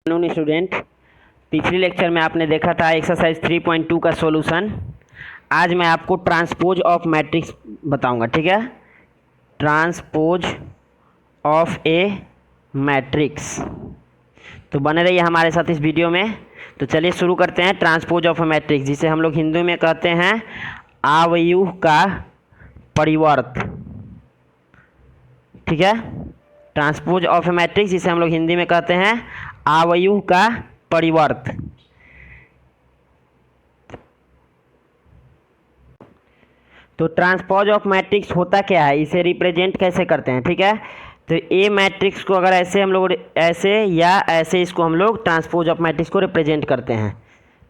कानूनी स्टूडेंट, पिछले लेक्चर में आपने देखा था एक्सरसाइज 3.2 का सॉल्यूशन। आज मैं आपको ट्रांसपोज ऑफ मैट्रिक्स बताऊंगा, ठीक है। ट्रांसपोज ऑफ ए मैट्रिक्स, तो बने रहिए हमारे साथ इस वीडियो में। तो चलिए शुरू करते हैं। ट्रांसपोज ऑफ ए मैट्रिक्स, जिसे हम लोग हिंदी में कहते हैं अवयव का परिवर्त, ठीक है। ट्रांसपोज ऑफ ए मैट्रिक्स, जिसे हम लोग हिंदी में कहते हैं अवयव का परिवर्त। तो ट्रांसपोज ऑफ मैट्रिक्स होता क्या है, इसे रिप्रेजेंट कैसे करते हैं, ठीक है। तो ए मैट्रिक्स को अगर ऐसे हम लोग ऐसे या ऐसे इसको हम लोग ट्रांसपोज ऑफ मैट्रिक्स को रिप्रेजेंट करते हैं।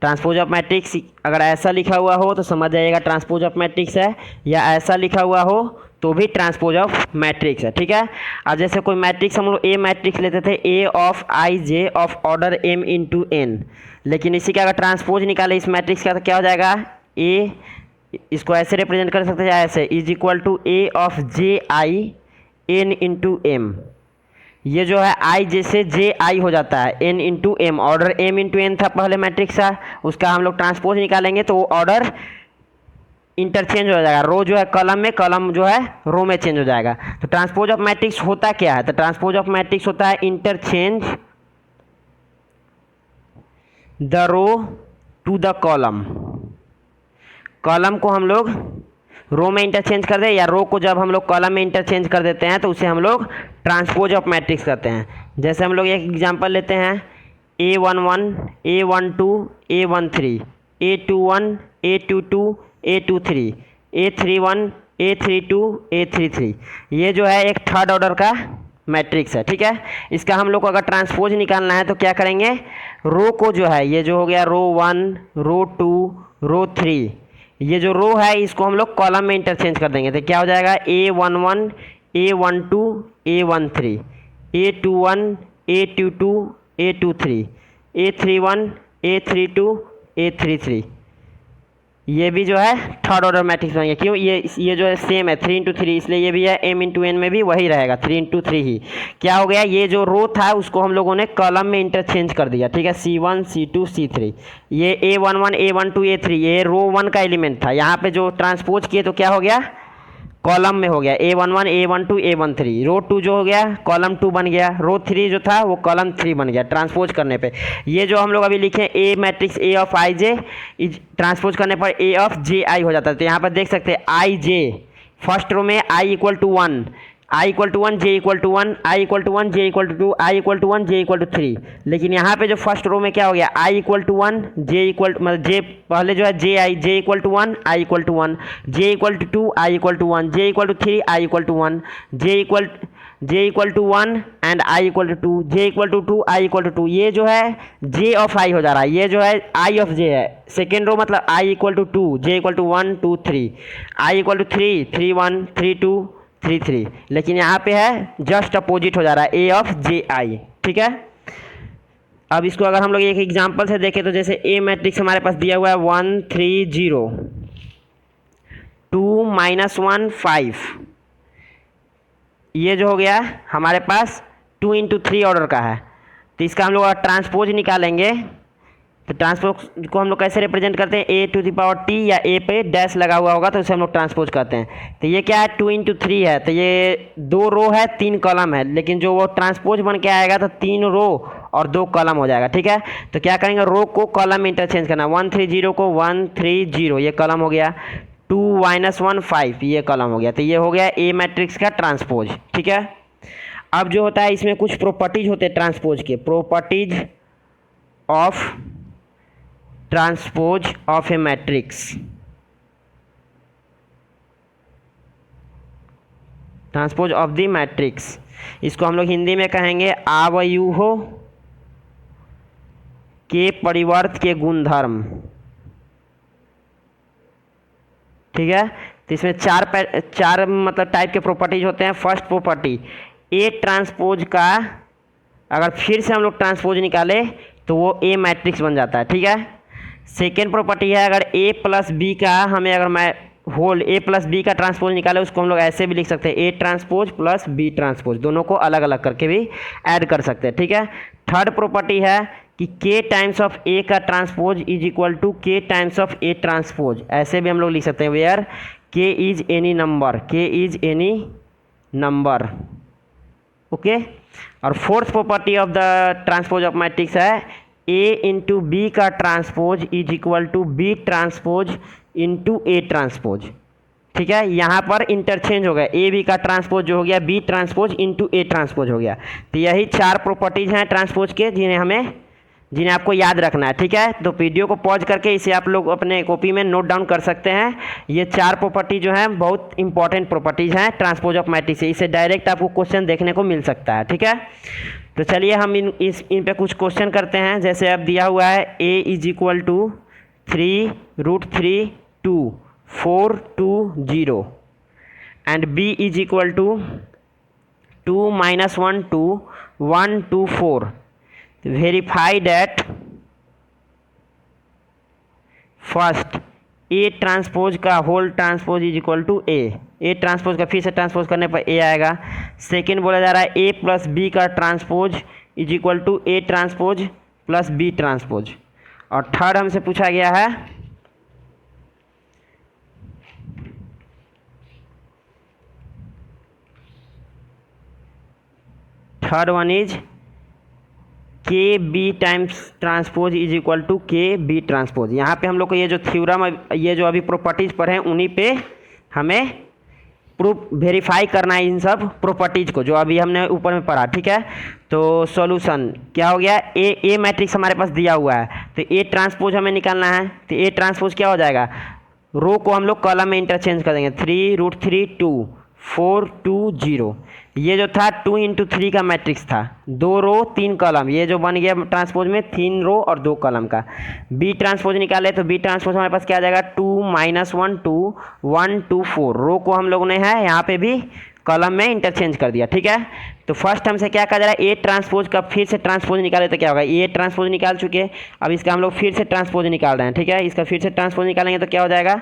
ट्रांसपोज ऑफ मैट्रिक्स अगर ऐसा लिखा हुआ हो तो समझ जाइएगा ट्रांसपोज ऑफ मैट्रिक्स है, या ऐसा लिखा हुआ हो तो भी ट्रांसपोज ऑफ मैट्रिक्स है, ठीक है। अब जैसे कोई मैट्रिक्स हम लोग ए मैट्रिक्स लेते थे, A of i j of order m into n, लेकिन इसी का अगर ट्रांसपोज निकाले इस मैट्रिक्स का तो क्या हो जाएगा, ए इसको ऐसे रिप्रेजेंट कर सकते हैं, ऐसे is equal to A of j i n into m. ये जो है आई जैसे जे आई हो जाता है n into m, order m into n था पहले मैट्रिक्स का, उसका हम लोग ट्रांसपोज निकालेंगे तो वो ऑर्डर इंटरचेंज हो जाएगा, रो जो है कॉलम में, कॉलम जो है रो में चेंज हो जाएगा। तो ट्रांसपोज ऑफ मैट्रिक्स होता क्या है, तो ट्रांसपोज ऑफ मैट्रिक्स होता है interchange the row to the column. Column को हम लोग रो में इंटरचेंज कर दे, या रो को जब हम लोग कॉलम में इंटरचेंज कर देते हैं तो उसे हम लोग ट्रांसपोज ऑफ मैट्रिक्स करते हैं। जैसे हम लोग एक एग्जांपल लेते हैं, A11 A12 A13 A21 A22 A23 A31 A32 A33, ये जो है एक थर्ड ऑर्डर का मैट्रिक्स है, ठीक है। इसका हम लोग को अगर ट्रांसपोज निकालना है तो क्या करेंगे, रो को जो है ये जो हो गया रो 1 रो 2 रो 3, ये जो रो है इसको हम लोग कॉलम में इंटरचेंज कर देंगे तो क्या हो जाएगा A11 A12 A13 A21 A22 A23 A31 A32 A33, ये भी जो है थर्ड ऑर्डर मैट्रिक्स बनेंगे। क्यों, ये जो है सेम है 3 इंटू 3, इसलिए ये भी है m इंटू एन में भी वही रहेगा 3 इंटू 3 ही। क्या हो गया, ये जो रो था उसको हम लोगों ने कॉलम में इंटरचेंज कर दिया, ठीक है। C1 C2 C3, ये A11 A12 A3 ये रो 1 का एलिमेंट था, यहाँ पे जो ट्रांसपोज किए तो क्या हो गया, कॉलम में हो गया A11 A12 A13, रो 2 जो हो गया कॉलम 2 बन गया, रो 3 जो था वो कॉलम 3 बन गया ट्रांसपोज करने पे। ये जो हम लोग अभी लिखे A matrix A of i j, transpose करने पर ए ऑफ जे आई हो जाता है। तो यहाँ पर देख सकते हैं आई जे, फर्स्ट रो में i equal to 1 i equal to 1 j equal to 1 i equal to 1 j equal to 2 i equal to 1 j equal to 3, लेकिन यहाँ पे जो फर्स्ट रो में क्या हो गया, i equal to 1 j equal मतलब जे पहले जो है j i j equal to 1 i equal to 1 j equal to 2 i equal to 1 j equal to 3 i equal to 1 j equal to 1 and i equal to 2 j equal to 2 i equal to 2, ये जो है जे of आई हो जा रहा है, ये जो है आई ऑफ जे है। सेकेंड रो मतलब i equal to 2 j equal to 1 2 3 i equal to 3 3 1 3 2 3 3, लेकिन यहाँ पे है जस्ट अपोजिट हो जा रहा है ए ऑफ जे आई, ठीक है। अब इसको अगर हम लोग एक एग्जांपल से देखें तो जैसे ए मैट्रिक्स हमारे पास दिया हुआ है 1 3 0 2 -1 5, ये जो हो गया हमारे पास 2 इंटू 3 ऑर्डर का है। तो इसका हम लोग ट्रांसपोज निकालेंगे तो ट्रांसपोज को हम लोग कैसे रिप्रेजेंट करते हैं, ए टू द पावर टी, या ए पे डैश लगा हुआ होगा तो उसे हम लोग ट्रांसपोज करते हैं। तो ये क्या है 2 इंटू 3 है, तो ये 2 रो है 3 कॉलम है, लेकिन जो वो ट्रांसपोज बन के आएगा तो 3 रो और 2 कॉलम हो जाएगा, ठीक है। तो क्या करेंगे, रो को कॉलम में इंटरचेंज करना, 1 3 0 को 1 3 0 ये कॉलम हो गया, 2 -1 5 ये कॉलम हो गया। तो ये हो गया ए मैट्रिक्स का ट्रांसपोज, ठीक है। अब जो होता है इसमें कुछ प्रॉपर्टीज होते हैं ट्रांसपोज के, properties of transpose of A matrix. Transpose of the matrix, इसको हम लोग हिंदी में कहेंगे अवयवों के परिवर्त के गुणधर्म, ठीक है। तो इसमें चार मतलब टाइप के प्रॉपर्टीज होते हैं। फर्स्ट प्रॉपर्टी, ए ट्रांसपोज का अगर फिर से हम लोग ट्रांसपोज निकाले तो वो ए मैट्रिक्स बन जाता है, ठीक है। सेकेंड प्रॉपर्टी है, अगर ए प्लस बी का हमें अगर मैं होल ए प्लस बी का ट्रांसपोज निकाले उसको हम लोग ऐसे भी लिख सकते हैं, A transpose plus B transpose, दोनों को अलग अलग करके भी ऐड कर सकते हैं, ठीक है। थर्ड प्रॉपर्टी है कि के टाइम्स ऑफ ए का transpose is equal to k times of A transpose, ऐसे भी हम लोग लिख सकते हैं, where k is any number, k is any number, okay. और fourth property of the transpose of matrix है ए इंटू बी का transpose is equal to B transpose into A transpose, ठीक है। यहाँ पर इंटरचेंज हो गया, ए बी का ट्रांसपोज जो हो गया B transpose into A transpose हो गया। तो यही 4 प्रॉपर्टीज हैं ट्रांसपोज के जिन्हें आपको याद रखना है, ठीक है। तो वीडियो को पॉज करके इसे आप लोग अपने कॉपी में नोट डाउन कर सकते हैं। ये 4 प्रॉपर्टी जो हैं बहुत इंपॉर्टेंट प्रॉपर्टीज हैं ट्रांसपोज ऑफ मैट्रिक्स से, इसे डायरेक्ट आपको क्वेश्चन देखने को मिल सकता है, ठीक है। तो चलिए हम इन पे कुछ क्वेश्चन करते हैं। जैसे अब दिया हुआ है a is equal to 3√3 2 4 2 0 and b is equal to 2 - 1 2 1 2 4। Verify that first A transpose का whole transpose is equal to A transpose का फिर से ट्रांसपोज करने पर ए आएगा। सेकेंड बोला जा रहा है ए प्लस बी का transpose is equal to A transpose plus B transpose. और थर्ड हमसे पूछा गया है third one is k B times transpose is equal to k B transpose. यहाँ पे हम लोग को ये जो थ्योरम, ये जो अभी प्रॉपर्टीज पर हैं उन्हीं पे हमें प्रूफ वेरीफाई करना है इन सब प्रॉपर्टीज को जो अभी हमने ऊपर में पढ़ा, ठीक है। तो सॉल्यूशन क्या हो गया, ए मैट्रिक्स हमारे पास दिया हुआ है तो ए ट्रांसपोज हमें निकालना है। तो ए ट्रांसपोज क्या हो जाएगा, रो को हम लोग कॉलम में इंटरचेंज कर देंगे, 3√3 2 4 2 0। ये जो था 2 × 3 का मैट्रिक्स था, 2 रो 3 कॉलम, ये जो बन गया ट्रांसपोज में 3 रो और 2 कॉलम का। बी ट्रांसपोज निकाले तो बी ट्रांसपोज हमारे पास क्या आ जाएगा, 2 - 1 2 1 2 4। रो को हम लोगों ने है यहाँ पे भी कॉलम में इंटरचेंज कर दिया, ठीक है। तो फर्स्ट हमसे क्या कहा जा रहा है, ए ट्रांसपोज का फिर से ट्रांसपोज निकाले तो क्या होगा, ए ट्रांसपोज निकाल चुके, अब इसका हम लोग फिर से ट्रांसपोज निकाल रहे हैं, ठीक है। इसका फिर से ट्रांसपोज निकालेंगे तो क्या हो जाएगा,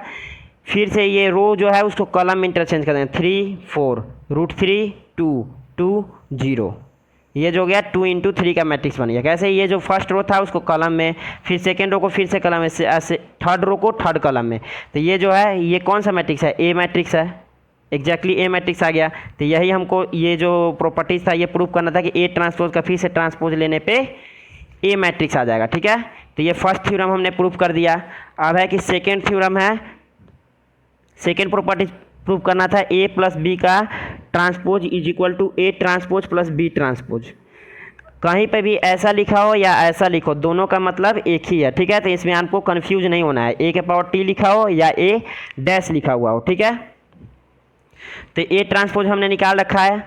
फिर से ये रो जो है उसको कॉलम में इंटरचेंज कर देंगे, 3 4√3 2 2 0। ये जो हो गया 2 × 3 का मैट्रिक्स बन गया। कैसे, ये जो फर्स्ट रो था उसको कॉलम में, फिर सेकेंड रो को फिर से कॉलम में, ऐसे थर्ड रो को थर्ड कॉलम में। तो ये जो है ये कौन सा मैट्रिक्स है, ए मैट्रिक्स है, एग्जैक्टली ए मैट्रिक्स आ गया। तो यही हमको ये जो प्रॉपर्टीज था ये प्रूव करना था कि ए ट्रांसपोज का फिर से ट्रांसपोज लेने पे ए मैट्रिक्स आ जाएगा, ठीक है। तो ये फर्स्ट थ्योरम हमने प्रूव कर दिया। अब है कि सेकेंड थ्योरम है, सेकेंड प्रॉपर्टी प्रूव करना था ए प्लस बी का transpose is equal to A transpose plus B transpose. कहीं पे भी ऐसा लिखा हो या ऐसा लिखो, दोनों का मतलब एक ही है, ठीक है। तो इसमें आपको कंफ्यूज नहीं होना है, ए के पावर टी लिखा हो या ए डैश लिखा हुआ हो, ठीक है। तो ए ट्रांसपोज हमने निकाल रखा है।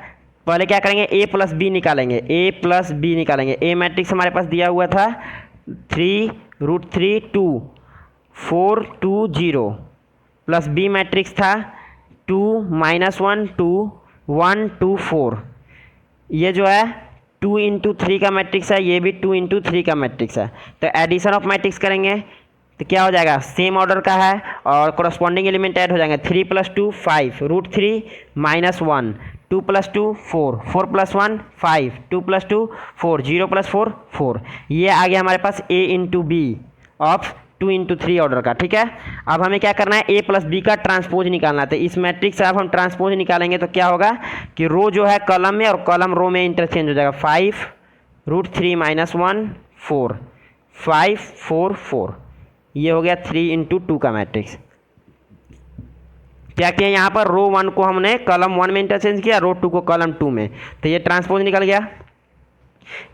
पहले क्या करेंगे, ए प्लस बी निकालेंगे, ए प्लस बी निकालेंगे। ए मैट्रिक्स हमारे पास दिया हुआ था 3√3 2 4 2 0 प्लस बी मैट्रिक्स था 2 - 1 2 1 2 4। ये जो है 2 × 3 का मैट्रिक्स है, ये भी 2 × 3 का मैट्रिक्स है। तो एडिशन ऑफ मैट्रिक्स करेंगे तो क्या हो जाएगा, सेम ऑर्डर का है और कोरस्पॉन्डिंग एलिमेंट ऐड हो जाएंगे। 3 + 2 5 √3 - 1 2 + 2 4 4 + 1 5 2 + 2 4 0 + 4 4। ये आ गया हमारे पास a × b ऑफ 2 × 3 ऑर्डर का, ठीक है। अब हमें क्या करना है, ए प्लस बी का ट्रांसपोज निकालना है। तो इस मैट्रिक्स से अब हम ट्रांसपोज निकालेंगे तो क्या होगा कि रो जो है कॉलम में और कॉलम रो में इंटरचेंज हो जाएगा। 5√3 - 1 4 5 4 4। ये हो गया 3 × 2 का मैट्रिक्स। क्या किया, यहाँ पर रो 1 को हमने कॉलम 1 में इंटरचेंज किया, रो 2 को कॉलम 2 में। तो ये ट्रांसपोज निकल गया।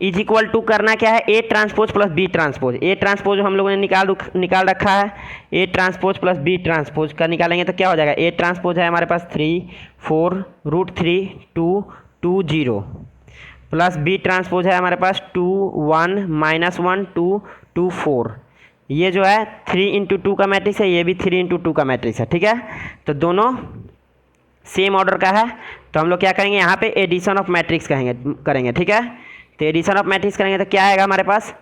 इज इक्वल टू करना क्या है, A transpose plus B transpose. A transpose हम लोगों ने निकाल रखा है, A transpose plus B transpose का निकालेंगे तो क्या हो जाएगा, ए ट्रांसपोज है हमारे पास 3 4√3 2 2 0 प्लस बी ट्रांसपोज है हमारे पास 2 1 - 1 2 2 4। ये जो है 3 × 2 का मैट्रिक्स है, ये भी 3 × 2 का मैट्रिक्स है, ठीक है। तो दोनों सेम ऑर्डर का है। तो हम लोग क्या करेंगे, यहाँ पे एडिशन ऑफ मैट्रिक्स करेंगे, ठीक है। तो एडिशन ऑफ मैट्रिक्स करेंगे तो क्या आएगा हमारे पास,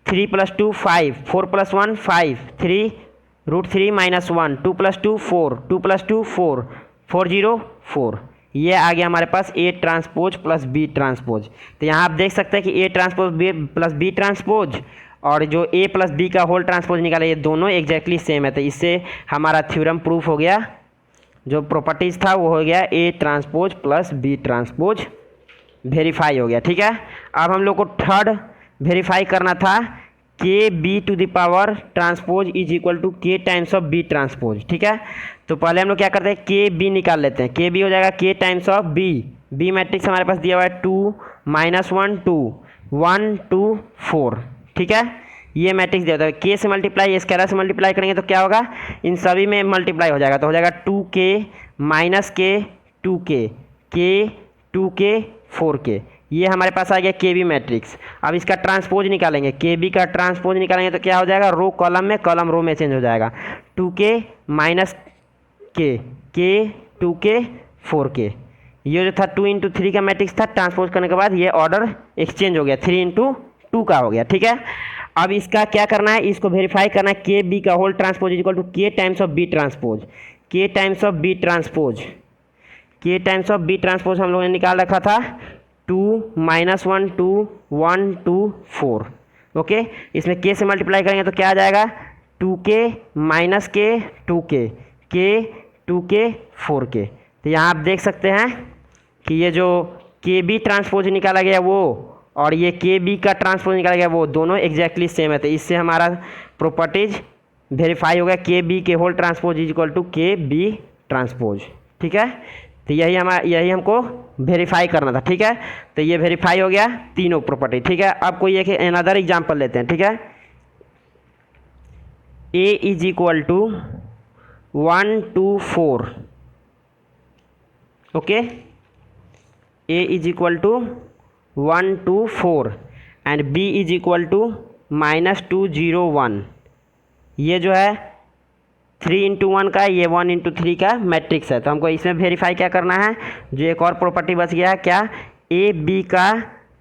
3 + 2 5 4 + 1 5 3 √3 माइनस 1, 2 + 2 4, 2 + 2 4, 4 0 4। ये आ गया हमारे पास A transpose plus B transpose. तो यहाँ आप देख सकते हैं कि A transpose plus B transpose और जो A प्लस B का होल ट्रांसपोज निकाला, ये दोनों एग्जैक्टली सेम है। तो इससे हमारा थ्योरम प्रूफ हो गया, जो प्रॉपर्टीज़ था वो हो गया A transpose plus B transpose verify हो गया। ठीक है, अब हम लोग को थर्ड वेरीफाई करना था k B to the power transpose is equal to k times of B transpose. ठीक है, तो पहले हम लोग क्या करते हैं, के बी निकाल लेते हैं। के बी हो जाएगा k times of B. B matrix हमारे पास दिया हुआ है 2 -1 2 1 2 4। ठीक है, ये मैट्रिक्स दिया होता है। के से मल्टीप्लाई स्केलर से मल्टीप्लाई करेंगे तो क्या होगा, इन सभी में मल्टीप्लाई हो जाएगा, तो हो जाएगा 2k माइनस के 2k के 2k 4k। ये हमारे पास आ गया के बी मैट्रिक्स। अब इसका ट्रांसपोज निकालेंगे, के बी का ट्रांसपोज निकालेंगे तो क्या हो जाएगा, रो कॉलम में, कॉलम रो में चेंज हो जाएगा। 2k माइनस के 2k 4k। ये जो था 2 × 3 का मैट्रिक्स था, ट्रांसपोज करने के बाद ये ऑर्डर एक्सचेंज हो गया, 3 × 2 का हो गया। ठीक है, अब इसका क्या करना है, इसको वेरीफाई करना है। के बी का whole transpose is equal to k times of B transpose. K times of B transpose, k times of B transpose हम लोगों ने निकाल रखा था 2 -1 2 1 2 4। ओके, इसमें के से मल्टीप्लाई करेंगे तो क्या आ जाएगा, 2k माइनस के 2k के 2k 4k। तो यहाँ आप देख सकते हैं कि ये जो के बी ट्रांसपोज निकाला गया वो और ये के बी का ट्रांसपोज निकाला गया वो दोनों एग्जैक्टली सेम है। तो इससे हमारा प्रॉपर्टीज वेरीफाई हो गया, k B k whole transpose is equal to k B transpose. ठीक है, तो यही हमको वेरीफाई करना था। ठीक है, तो ये वेरीफाई हो गया तीनों प्रॉपर्टी। ठीक है, अब कोई एक अनदर एग्जांपल लेते हैं। ठीक है, A is equal to 1 2 4। Okay, A is equal to 1 2 4 and B is equal to -2 0 1। ये जो है 3 × 1 का, ये 1 × 3 का मैट्रिक्स है। तो हमको इसमें वेरीफाई क्या करना है, जो एक और प्रॉपर्टी बच गया है क्या, ए बी का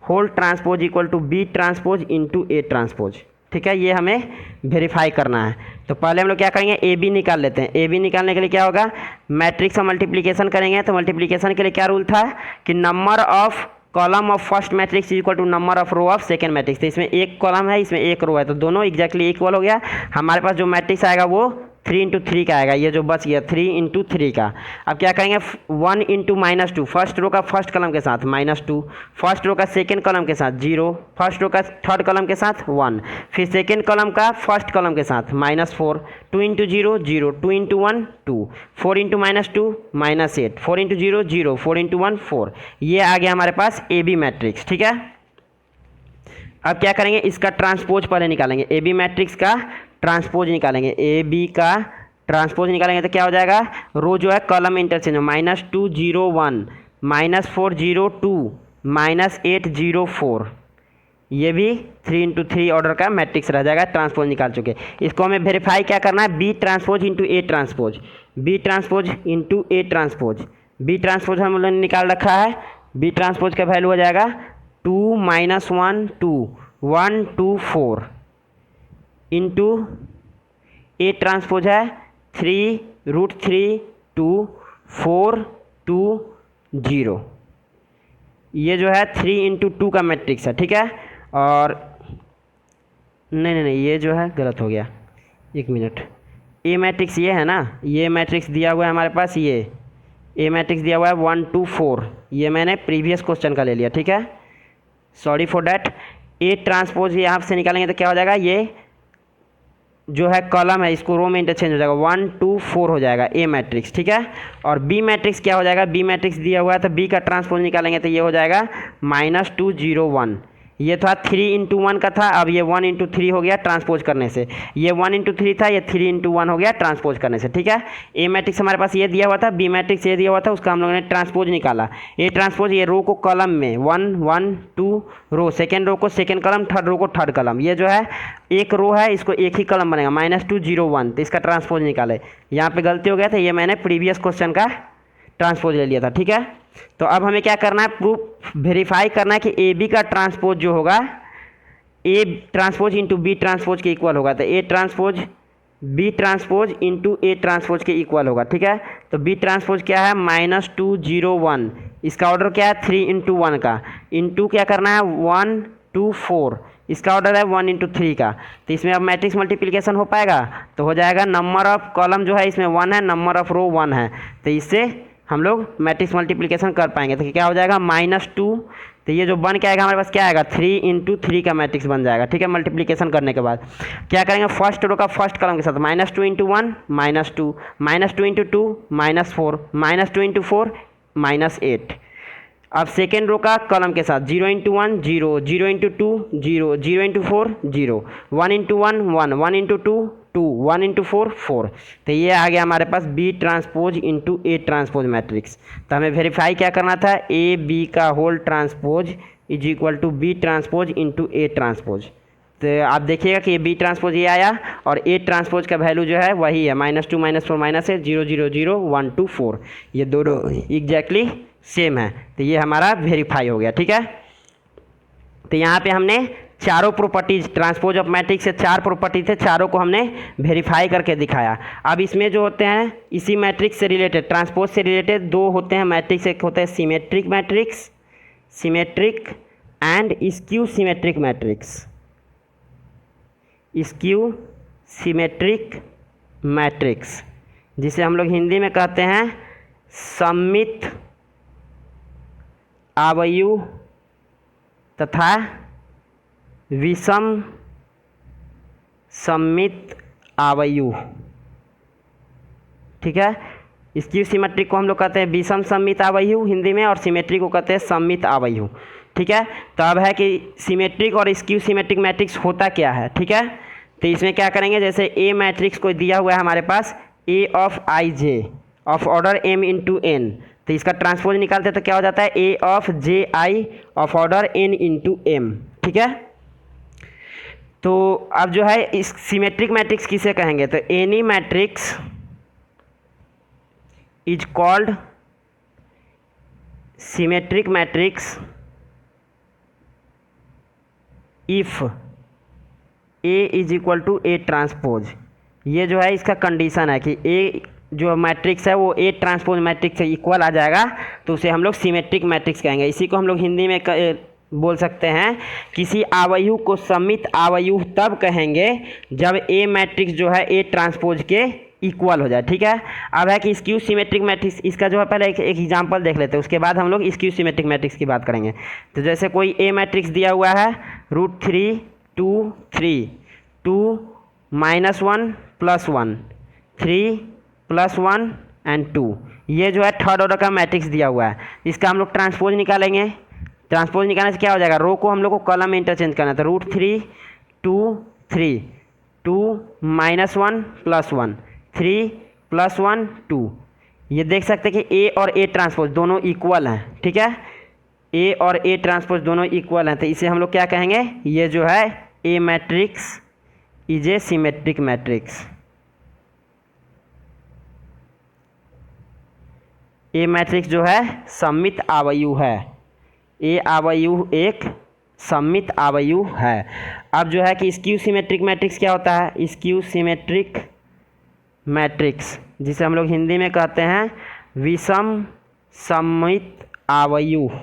whole transpose equal to B transpose into A transpose. ठीक है, ये हमें वेरीफाई करना है। तो पहले हम लोग क्या करेंगे, ए बी निकाल लेते हैं। ए बी निकालने के लिए क्या होगा, मैट्रिक्स का मल्टीप्लीकेशन करेंगे। तो मल्टीप्लीकेशन के लिए क्या रूल था कि number of column of first matrix is equal to number of row of second matrix. तो इसमें एक कॉलम है, इसमें एक रो है, तो दोनों एग्जैक्टली इक्वल हो गया। हमारे पास जो मैट्रिक्स आएगा वो 3 × 3 का आएगा। ये जो बच गया 3 × 3 का। अब क्या करेंगे, 1 × -2, फर्स्ट रो का फर्स्ट कॉलम के साथ -2, फर्स्ट रो का सेकंड कॉलम के साथ 0, फर्स्ट रो का थर्ड कॉलम के साथ 1, फिर सेकंड कॉलम का फर्स्ट कॉलम के साथ -4, 2 × 0 0, 2 × 1 2, 4 × -2 -8, 4 × 0 0, 4 × 1 4। ये आ गया हमारे पास ए बी मैट्रिक्स। ठीक है, अब क्या करेंगे, इसका ट्रांसपोज पहले निकालेंगे। ए बी मैट्रिक्स का ट्रांसपोज निकालेंगे। ए बी का ट्रांसपोज निकालेंगे तो क्या हो जाएगा, रो जो है कॉलम इंटरचेंज, -2 0 1, -4 0 2, -8 0 4। ये भी 3 × 3 ऑर्डर का मैट्रिक्स रह जाएगा, ट्रांसपोज निकाल चुके। इसको हमें वेरीफाई क्या करना है, B transpose into A transpose, B transpose into A transpose. B transpose हम लोगों ने निकाल रखा है। बी ट्रांसपोज का वैल्यू हो जाएगा 2 -1 2 1 2 4 इंटू ए ट्रांसपोज है 3 √3 2 4 2 0। ये जो है 3 × 2 का मैट्रिक्स है। ठीक है, और नहीं ये जो है गलत हो गया, एक मिनट। ए मैट्रिक्स ये है ना, ये मैट्रिक्स दिया हुआ है हमारे पास, ये ए मैट्रिक्स दिया हुआ है 1 2 4। ये मैंने प्रीवियस क्वेश्चन का ले लिया। ठीक है, sorry for that. A transpose यहाँ से निकालेंगे तो क्या हो जाएगा, ये जो है कॉलम है इसको रो में इंटरचेंज हो जाएगा, 1 2 4 हो जाएगा ए मैट्रिक्स। ठीक है, और बी मैट्रिक्स क्या हो जाएगा, बी मैट्रिक्स दिया हुआ है तो बी का ट्रांसपोज निकालेंगे तो ये हो जाएगा -2 0 1। ये था 3 × 1 का था, अब ये 1 × 3 हो गया ट्रांसपोज करने से। ये 1 × 3 था, ये 3 × 1 हो गया ट्रांसपोज करने से। ठीक है, ए मैट्रिक्स हमारे पास ये दिया हुआ था, बी मैट्रिक्स ये दिया हुआ था, उसका हम लोगों ने ट्रांसपोज निकाला। ए ट्रांसपोज, ये रो को कॉलम में 1 1 2 रो, सेकेंड रो को सेकेंड कॉलम, थर्ड रो को थर्ड कॉलम। ये जो है एक रो है, इसको एक ही कॉलम बनेगा, -2 0 1। तो इसका ट्रांसपोज निकाले, यहाँ पे गलती हो गया था, ये मैंने प्रीवियस क्वेश्चन का ट्रांसपोज ले लिया था। ठीक है, तो अब हमें क्या करना है, प्रूफ वेरीफाई करना है कि ए बी का ट्रांसपोज जो होगा A transpose into B transpose के इक्वल होगा। तो A transpose B transpose into A transpose के इक्वल होगा, ठीक है। तो बी ट्रांसपोज क्या है, -2 0 1, इसका ऑर्डर क्या है 3 × 1 का, इंटू क्या करना है 1 2 4, इसका ऑर्डर है 1 × 3 का। तो इसमें अब मैट्रिक्स मल्टीप्लिकेशन हो पाएगा, तो हो जाएगा नंबर ऑफ कॉलम जो है इसमें 1 है, नंबर ऑफ रो 1 है, तो इससे हम लोग मैट्रिक्स मल्टीप्लिकेशन कर पाएंगे। तो क्या हो जाएगा -2, तो ये जो बन के आएगा हमारे पास क्या आएगा 3 × 3 का मैट्रिक्स बन जाएगा, ठीक है। मल्टीप्लिकेशन करने के बाद क्या करेंगे, फर्स्ट रो का फर्स्ट कॉलम के साथ -2 × 1 -2, -2 × 2 -4, -2 × 4 -8। अब सेकेंड रो का कॉलम के साथ 0 × 1 0, 0 × 2 0, 0 × 4 0, 1 × 1 1, 1 × 2 2, 1 × 4 4। तो ये आ गया हमारे पास B transpose into A transpose matrix. तो हमें वेरीफाई क्या करना था, ए बी का whole transpose is equal to B transpose into A transpose. तो आप देखिएगा कि बी ट्रांसपोज ये आया और ए ट्रांसपोज का वैल्यू जो है वही है -2 -4 -8 0 0 0 1 2 4, ये दोनों एग्जैक्टली सेम है। तो ये हमारा वेरीफाई हो गया, ठीक है। तो यहाँ पे हमने चारों प्रॉपर्टीज ट्रांसपोज ऑफ मैट्रिक्स से 4 प्रॉपर्टीज थे, चारों को हमने वेरीफाई करके दिखाया। अब इसमें जो होते हैं इसी मैट्रिक्स से रिलेटेड, ट्रांसपोज से रिलेटेड 2 होते हैं मैट्रिक्स, एक होता है symmetric matrix, symmetric and skew symmetric matrix, skew symmetric matrix, जिसे हम लोग हिंदी में कहते हैं सममित आव्यूह तथा विषम सममित आव्यूह, ठीक है। स्क्यू सिमेट्रिक को हम लोग कहते हैं विषम सममित आव्यूह हिंदी में, और सिमेट्रिक को कहते हैं सममित आव्यूह, ठीक है। तो अब है कि सिमेट्रिक और स्क्यू सिमेट्रिक मैट्रिक्स होता क्या है, ठीक है। तो इसमें क्या करेंगे, जैसे ए मैट्रिक्स को दिया हुआ है हमारे पास A of i j of order m × n, तो इसका ट्रांसपोज निकालते तो क्या हो जाता है A of j i of order n × m, ठीक है। तो अब जो है इस सिमेट्रिक मैट्रिक्स किसे कहेंगे, तो any matrix is called symmetric matrix if A is equal to A transpose. ये जो है इसका कंडीशन है कि ए जो मैट्रिक्स है वो ए ट्रांसपोज मैट्रिक्स से इक्वल आ जाएगा, तो उसे हम लोग सिमेट्रिक मैट्रिक्स कहेंगे। इसी को हम लोग हिंदी में बोल सकते हैं, किसी आव्यूह को सममित आव्यूह तब कहेंगे जब ए मैट्रिक्स जो है ए ट्रांसपोज के इक्वल हो जाए, ठीक है। अब है कि स्क्यू सिमेट्रिक मैट्रिक्स, इसका जो है पहले एक एग्जांपल देख लेते हैं, उसके बाद हम लोग स्क्यू सिमेट्रिक मैट्रिक्स की बात करेंगे। तो जैसे कोई ए मैट्रिक्स दिया हुआ है √3 2 3 2 -1 +1 3 +1 एंड 2, ये जो है थर्ड ऑर्डर का मैट्रिक्स दिया हुआ है। इसका हम लोग ट्रांसपोज निकालेंगे। ट्रांसपोज निकालने से क्या हो जाएगा, रो को हम लोग को कॉलम में इंटरचेंज करना है, तो √3 2 3 2 -1 +1 3 +1 2, ये देख सकते हैं कि ए और ए ट्रांसपोज दोनों इक्वल हैं, ठीक है। ए और ए ट्रांसपोज दोनों इक्वल हैं, तो इसे हम लोग क्या कहेंगे, ये जो है A matrix is a symmetric matrix. A matrix जो है सममित आव्यूह है, ए आव्यूह एक सममित आव्यूह है। अब जो है कि स्क्यू सिमेट्रिक मैट्रिक्स क्या होता है, स्क्यू सिमेट्रिक मैट्रिक्स जिसे हम लोग हिंदी में कहते हैं विषम सममित आव्यूह,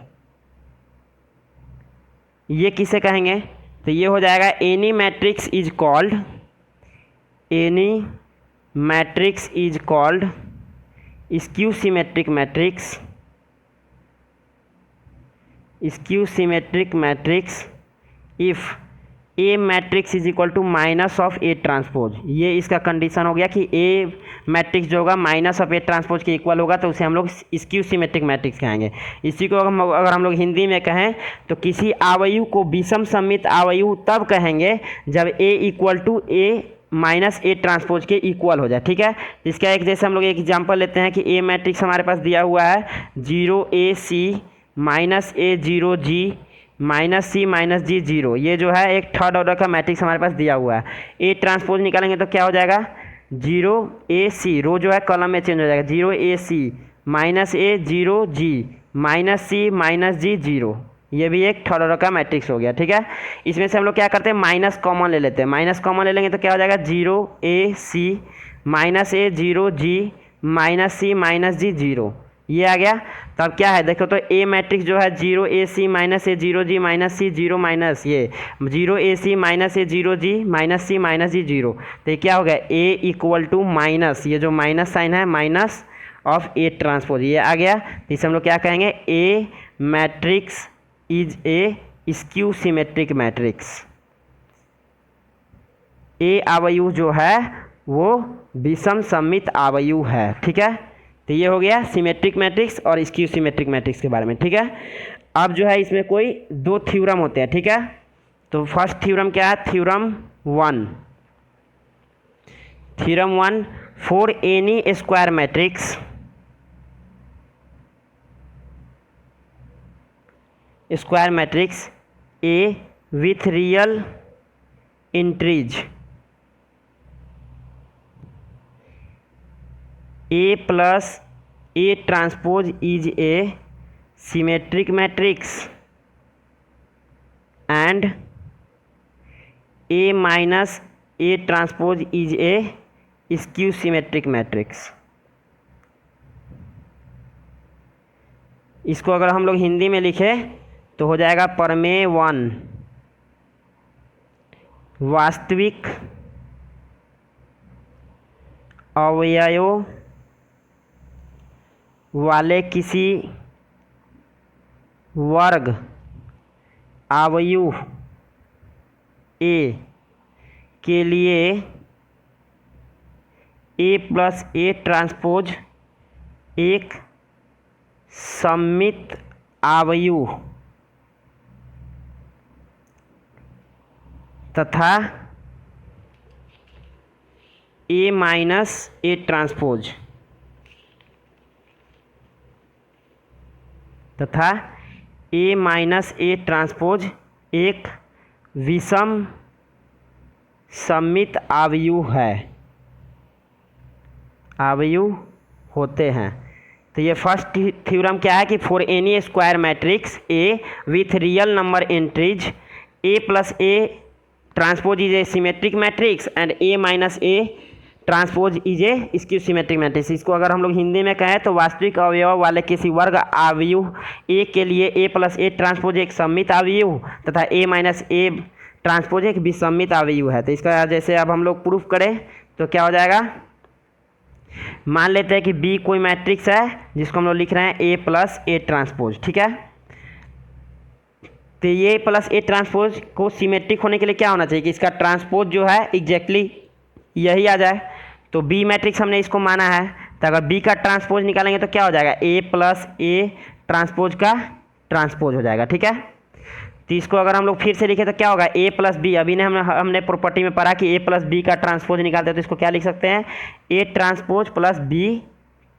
ये किसे कहेंगे, तो ये हो जाएगा any matrix is called, any matrix is called skew symmetric matrix, skew symmetric matrix if A matrix is equal to minus of A transpose. ये इसका कंडीशन हो गया कि ए मैट्रिक्स जो होगा माइनस ऑफ ए ट्रांसपोज के इक्वल होगा, तो उसे हम लोग स्क्यू सिमेट्रिक मैट्रिक्स कहेंगे। इसी को अगर हम लोग हिंदी में कहें तो किसी आव्यूह को विषम सममित आव्यूह तब कहेंगे जब A equal to A minus A transpose के इक्वल हो जाए, ठीक है। इसका एक जैसे हम लोग एक एग्जांपल लेते हैं कि ए मैट्रिक्स हमारे पास दिया हुआ है 0AC -A 0G -C -G 0, ये जो है एक थर्ड ऑर्डर का मैट्रिक्स हमारे पास दिया हुआ है। ए ट्रांसपोज निकालेंगे तो क्या हो जाएगा 0AC, रो जो है कॉलम में चेंज हो जाएगा, 0AC -A 0G -C -G 0, ये भी एक थर्ड ऑर्डर का मैट्रिक्स हो गया। ठीक है, इसमें से हम लोग क्या करते हैं, माइनस कॉमन ले लेते हैं। माइनस कॉमन ले लेंगे तो क्या हो जाएगा, 0 AC minus A 0G minus C minus G 0, ये आ गया। तो अब क्या है देखो, तो ए मैट्रिक्स जो है 0AC minus A 0G minus C 0 minus ये 0AC minus A 0G minus C minus G 0। तो ये क्या हो गया, A इक्वल टू माइनस, ये जो माइनस साइन है माइनस ऑफ A ट्रांसपोज, ये आ गया। तो इसे हम लोग क्या कहेंगे, A matrix is a skew symmetric matrix. A आवयु जो है वो विषम सममित आवयु है। ठीक है, तो ये हो गया सिमेट्रिक मैट्रिक्स और स्क्यू सिमेट्रिक मैट्रिक्स के बारे में। ठीक है, अब जो है इसमें कोई दो थ्योरम होते हैं। ठीक है, तो फर्स्ट थ्योरम क्या है, theorem one for any square matrix A with real entries A plus A transpose is a symmetric matrix and A minus A transpose is a skew symmetric matrix. इसको अगर हम लोग हिंदी में लिखे तो हो जाएगा, प्रमेय 1 वास्तविक अवयव वाले किसी वर्ग आवयु A के लिए A प्लस A ट्रांसपोज एक सममित आवयु तथा A माइनस A ट्रांसपोज तथा A माइनस A ट्रांसपोज एक विषम सममित आवयु है, आवयु होते हैं। तो ये फर्स्ट थ्योरम क्या है कि for any square matrix A with real number entries A plus A transpose is a symmetric matrix and A minus A transpose is a skew symmetric matrix. इसको अगर हम लोग हिंदी में कहें तो वास्तविक अवयव वाले किसी वर्ग आवयु A के लिए A प्लस A ट्रांसपोज एक सममित आवयु तथा A माइनस A ट्रांसपोज एक विसम्मित आवयु है। तो इसका जैसे अब हम लोग प्रूफ करें तो क्या हो जाएगा, मान लेते हैं कि B कोई मैट्रिक्स है जिसको हम लोग लिख रहे हैं A प्लस A ट्रांसपोज। ठीक है, तो ये प्लस A ट्रांसपोज को सिमेट्रिक होने के लिए क्या होना चाहिए कि इसका ट्रांसपोज जो है एग्जैक्टली यही आ जाए। तो बी मैट्रिक्स हमने इसको माना है, तो अगर बी का ट्रांसपोज निकालेंगे तो क्या हो जाएगा, ए प्लस ए ट्रांसपोज का ट्रांसपोज हो जाएगा। ठीक है, तो इसको अगर हम लोग फिर से लिखें तो क्या होगा, ए प्लस बी, अभी ने हमने प्रॉपर्टी में पढ़ा कि ए प्लस बी का ट्रांसपोज निकालते हैं, तो इसको क्या लिख सकते हैं, A transpose plus B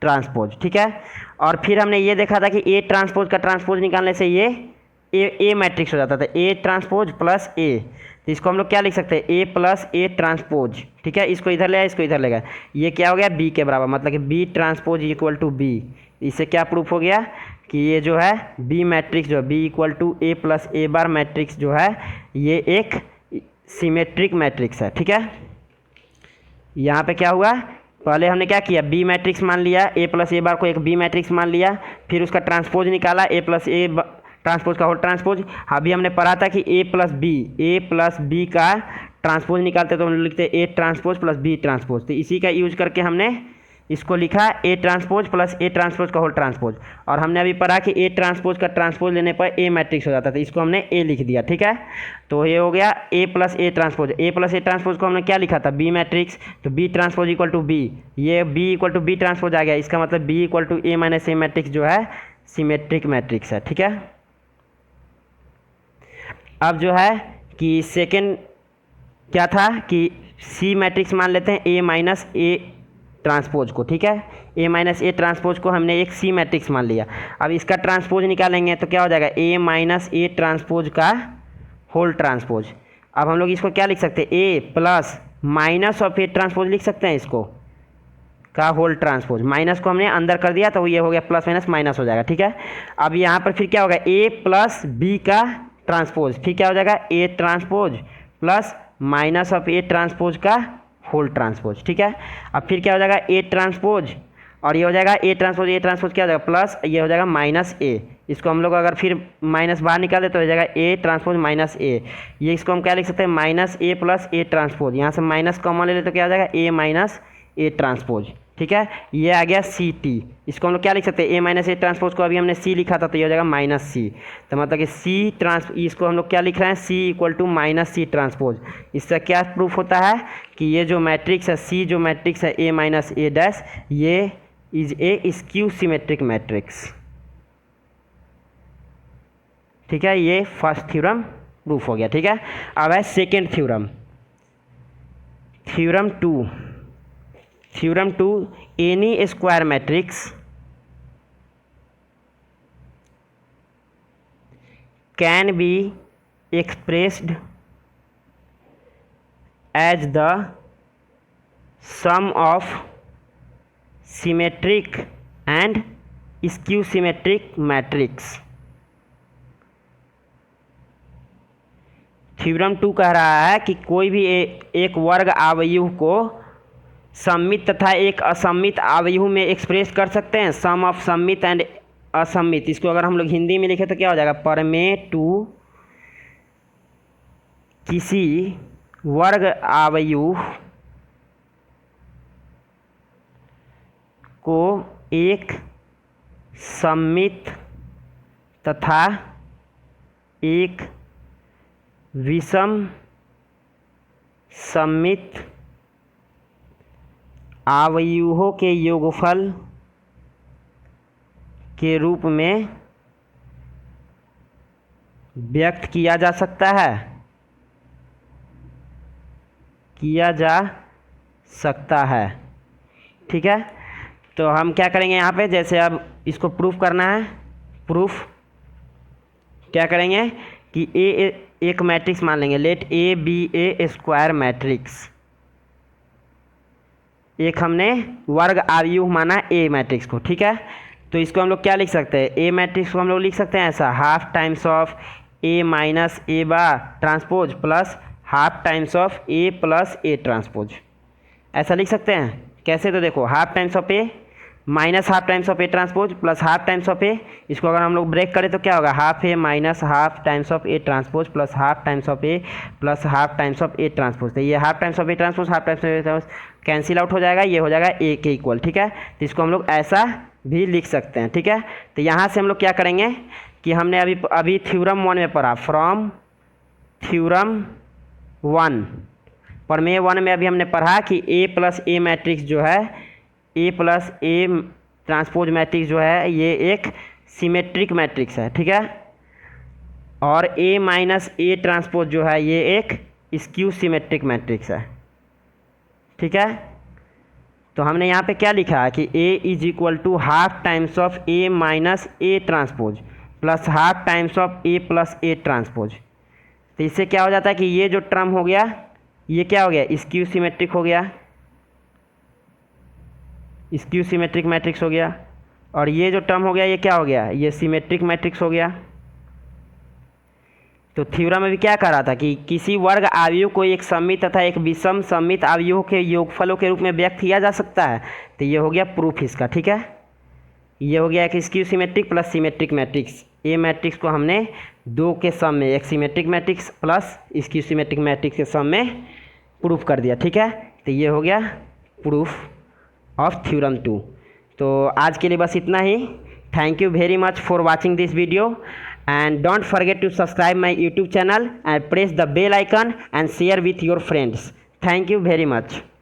transpose. ठीक है, और फिर हमने ये देखा था कि ए ट्रांसपोज का ट्रांसपोज निकालने से ये ए मैट्रिक्स हो जाता था, ए ट्रांसपोज प्लस ए। तो इसको हम लोग क्या लिख सकते हैं, ए प्लस ए ट्रांसपोज। ठीक है, इसको इधर ले आए, इसको इधर ले गए, ये क्या हो गया, बी के बराबर, मतलब कि B transpose equal to B. इससे क्या प्रूफ हो गया कि ये जो है बी मैट्रिक्स जो है B equal to A plus A bar matrix जो है ये एक सिमेट्रिक मैट्रिक्स है। ठीक है, यहाँ पे क्या हुआ, पहले हमने क्या किया, बी मैट्रिक्स मान लिया, ए प्लस ए बार को एक बी मैट्रिक्स मान लिया, फिर उसका ट्रांसपोज निकाला, ए प्लस ए ट्रांसपोज का होल ट्रांसपोज। अभी हमने पढ़ा था कि ए प्लस बी का ट्रांसपोज निकालते तो हम लिखते A transpose plus B transpose. तो इसी का यूज करके हमने इसको लिखा A transpose plus A transpose का होल ट्रांसपोज। और हमने अभी पढ़ा कि ए ट्रांसपोज का ट्रांसपोज लेने पर ए मैट्रिक्स हो जाता था, इसको हमने ए लिख दिया। ठीक है, तो ये हो गया A plus A transpose. A plus A transpose को हमने क्या लिखा था, बी मैट्रिक्स, तो B transpose equal to B, ये B equal to B transpose आ गया। इसका मतलब B equal to A minus A matrix जो है सिमेट्रिक मैट्रिक्स है। ठीक है, अब जो है कि सेकेंड क्या था कि सी मैट्रिक्स मान लेते हैं ए माइनस ए ट्रांसपोज को। ठीक है, ए माइनस ए ट्रांसपोज को हमने एक सी मैट्रिक्स मान लिया। अब इसका ट्रांसपोज निकालेंगे तो क्या हो जाएगा, ए माइनस ए ट्रांसपोज का होल ट्रांसपोज। अब हम लोग इसको क्या लिख सकते हैं, A plus minus of A transpose लिख सकते हैं इसको, का होल ट्रांसपोज, माइनस को हमने अंदर कर दिया तो ये हो गया प्लस माइनस माइनस हो जाएगा, ठीक है। अब यहाँ पर फिर क्या होगा, ए प्लस बी का ट्रांसपोज, फिर क्या हो जाएगा ए transpose plus minus of A transpose का होल ट्रांसपोज, ठीक है। अब फिर क्या हो जाएगा ए ट्रांसपोज और ये हो जाएगा ए ट्रांसपोज क्या हो जाएगा प्लस, ये हो जाएगा माइनस ए, इसको हम लोग अगर फिर माइनस बाहर निकाले तो हो जाएगा ए ट्रांसपोज माइनस ए, ये इसको हम क्या लिख सकते हैं minus A plus A transpose, यहाँ से माइनस कॉमन ले ले तो क्या हो जाएगा ए माइनस ए ट्रांसपोज, ठीक है। ये आ गया सी टी, इसको हम लोग क्या लिख सकते हैं ए माइनस ए ट्रांसपोज को अभी हमने सी लिखा था तो ये हो जाएगा माइनस सी, तो मतलब कि सी इसको हम लोग क्या लिख रहे हैं C equal to minus C transpose. इससे क्या प्रूफ होता है कि ये जो मैट्रिक्स है सी जो मैट्रिक्स है ए माइनस ए डैश ये is a skew symmetric matrix, ठीक है। ये फर्स्ट थ्योरम प्रूफ हो गया, ठीक है। अब है second theorem, theorem two any square matrix can be expressed as the sum of symmetric and skew symmetric matrix. Theorem 2 कह रहा है कि कोई भी एक वर्ग आव्यूह को सममित तथा एक असममित आव्यूह में एक्सप्रेस कर सकते हैं, सम ऑफ सममित एंड असममित। इसको अगर हम लोग हिंदी में लिखे तो क्या हो जाएगा, परमेय टू किसी वर्ग आव्यूह को एक सममित तथा एक विषम सममित आव्यूहों के योगफल के रूप में व्यक्त किया जा सकता है, ठीक है। तो हम क्या करेंगे यहाँ पे, जैसे अब इसको प्रूफ करना है, प्रूफ क्या करेंगे कि एक मैट्रिक्स मान लेंगे, let A be a square matrix, एक हमने वर्ग आव्यूह माना ए मैट्रिक्स को, ठीक है। तो इसको हम लोग क्या लिख सकते हैं, ए मैट्रिक्स को हम लोग लिख सकते हैं ऐसा, half times of A minus A bar transpose plus half times of A plus A transpose, ऐसा लिख सकते हैं। कैसे, तो देखो half times of A minus half times of A transpose plus half times of A, इसको अगर हम लोग ब्रेक करें तो क्या होगा, half A minus half times of A transpose plus half times of A plus half times of A transpose. तो ये half times of A transpose half times of A transpose cancel out हो जाएगा, ये हो जाएगा ए के equal, ठीक है। तो इसको हम लोग ऐसा भी लिख सकते हैं, ठीक है। तो यहाँ से हम लोग क्या करेंगे कि हमने अभी थ्योरम 1 में पढ़ा, फ्रॉम थ्योरम 1 प्रमेय 1 में अभी हमने पढ़ा कि ए प्लस ए मैट्रिक्स जो है, A plus A transpose matrix जो है ये एक सिमेट्रिक मैट्रिक्स है, ठीक है। और ए माइनस ए ट्रांसपोज जो है ये एक स्क्यू सिमेट्रिक मैट्रिक्स है, ठीक है। तो हमने यहाँ पे क्या लिखा है कि A is equal to half times of A minus A transpose plus half times of A plus A transpose. तो इससे क्या हो जाता है कि ये जो टर्म हो गया ये क्या हो गया, स्क्यू सिमेट्रिक हो गया, स्क्यू सिमेट्रिक मैट्रिक्स हो गया। और ये जो टर्म हो गया ये क्या हो गया, ये सिमेट्रिक मैट्रिक्स हो गया। तो थ्योरम में भी क्या कह रहा था कि किसी वर्ग आव्यूह को एक सममित तथा एक विषम सममित आव्यूह के योगफलों के रूप में व्यक्त किया जा सकता है। तो ये हो गया प्रूफ इसका, ठीक है। ये हो गया एक skew symmetric plus symmetric matrix. A matrix को हमने दो के सम में, एक symmetric matrix plus skew symmetric matrix के सम में प्रूफ कर दिया, ठीक है। तो ये हो गया प्रूफ ऑफ थ्योरम 2। तो आज के लिए बस इतना ही। Thank you very much for watching this video and don't forget to subscribe my YouTube channel and press the bell icon and share with your friends. Thank you very much.